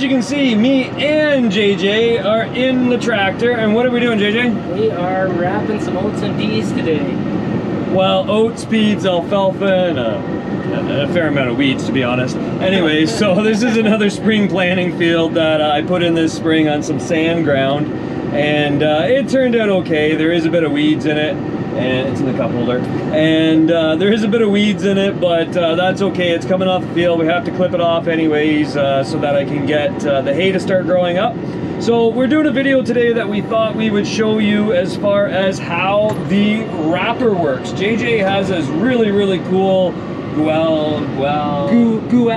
you can see, me and JJ are in the tractor. And what are we doing, JJ? We are wrapping some oats and peas today. Well, oats, peas, alfalfa, and a fair amount of weeds, to be honest. Anyway, so this is another spring planting field that I put in this spring on some sand ground. And it turned out okay. There is a bit of weeds in it. And it's in the cup holder, and there is a bit of weeds in it, but that's okay. It's coming off the field. We have to clip it off anyways, so that I can get the hay to start growing up. So we're doing a video today that we thought we would show you as far as how the wrapper works. JJ has this really cool Goweil.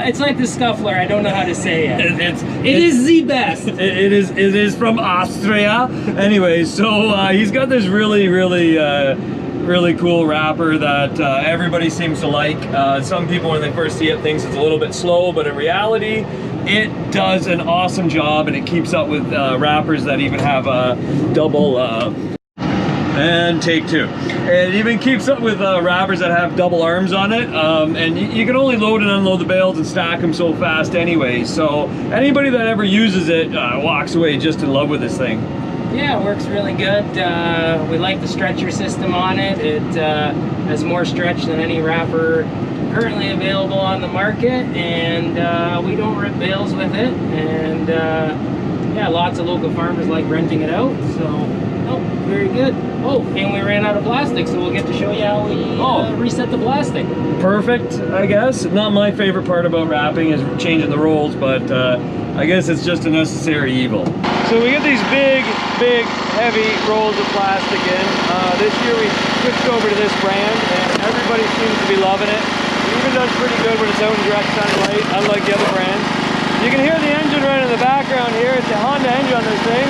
It's like the scuffler. I don't know how to say it. It is the best. It is from Austria. Anyway, so he's got this really cool wrapper that everybody seems to like. Some people, when they first see it, thinks it's a little bit slow, but in reality, it does an awesome job, and it keeps up with wrappers that even have a double. And take two. It even keeps up with wrappers that have double arms on it, and you can only load and unload the bales and stack them so fast anyway. So anybody that ever uses it walks away just in love with this thing. Yeah, it works really good. We like the stretcher system on it. It has more stretch than any wrapper currently available on the market, and we don't rip bales with it. And yeah, lots of local farmers like renting it out. So, oh, very good. Oh, and we ran out of plastic, so we'll get to show you how we reset the plastic. Perfect, I guess. Not my favorite part about wrapping is changing the rolls, but I guess it's just a necessary evil. So we get these big, heavy rolls of plastic in. This year we switched over to this brand, and everybody seems to be loving it. It even does pretty good when it's out in direct sunlight, unlike the other brands. You can hear the engine running in the background here. It's a Honda engine on this thing.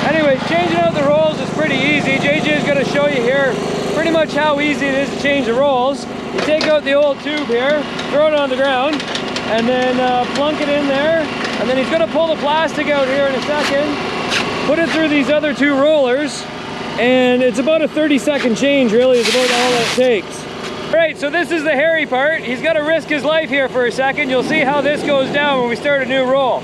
Anyways, changing out the rolls is pretty easy. JJ is going to show you here pretty much how easy it is to change the rolls. You take out the old tube here, throw it on the ground, and then plunk it in there. And then he's going to pull the plastic out here in a second, put it through these other two rollers, and it's about a 30-second change, really, is about all it takes. All right, so this is the hairy part. He's got to risk his life here for a second. You'll see how this goes down when we start a new roll.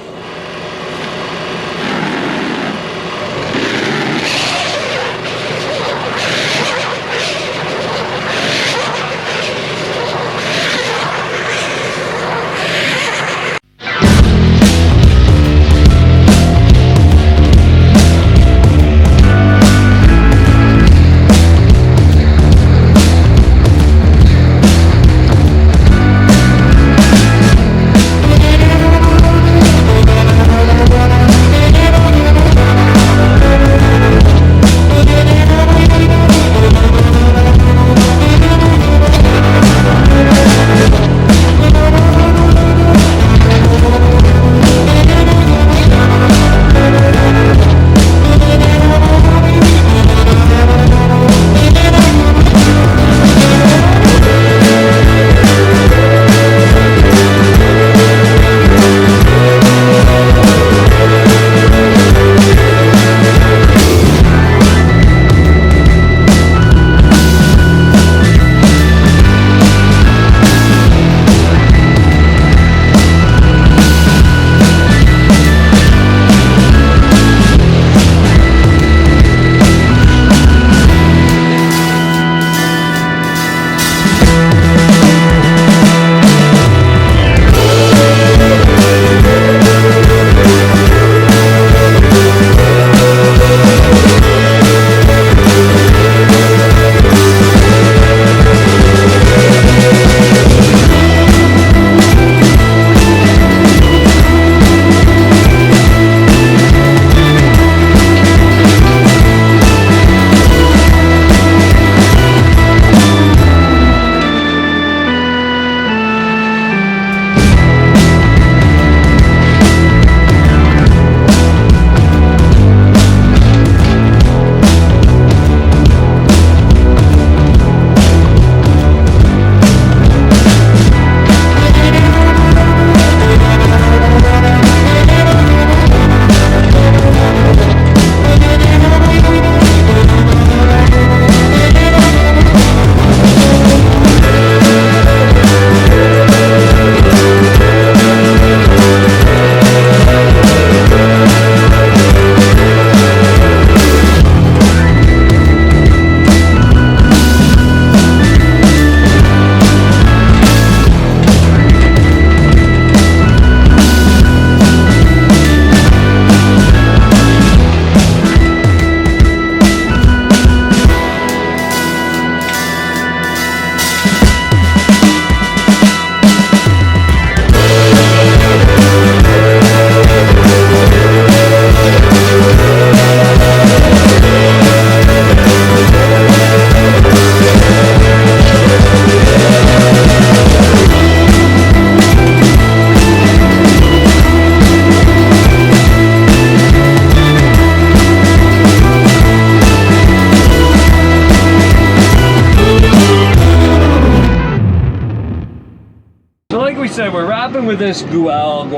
said, we're wrapping with this Goweil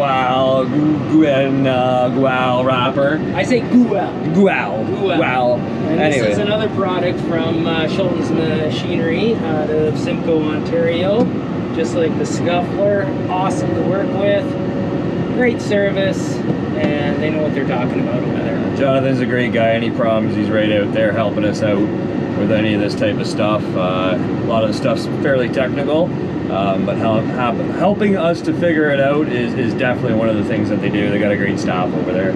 wrapper. I say Goweil. Goweil. And this is another product from Schulten's Machinery out of Simcoe, Ontario. Just like the Scuffler, awesome to work with, great service, and they know what they're talking about over there. Jonathan's a great guy. Any problems, he's right out there helping us out with any of this type of stuff. A lot of the stuff's fairly technical, but helping us to figure it out is definitely one of the things that they do. They got a great staff over there.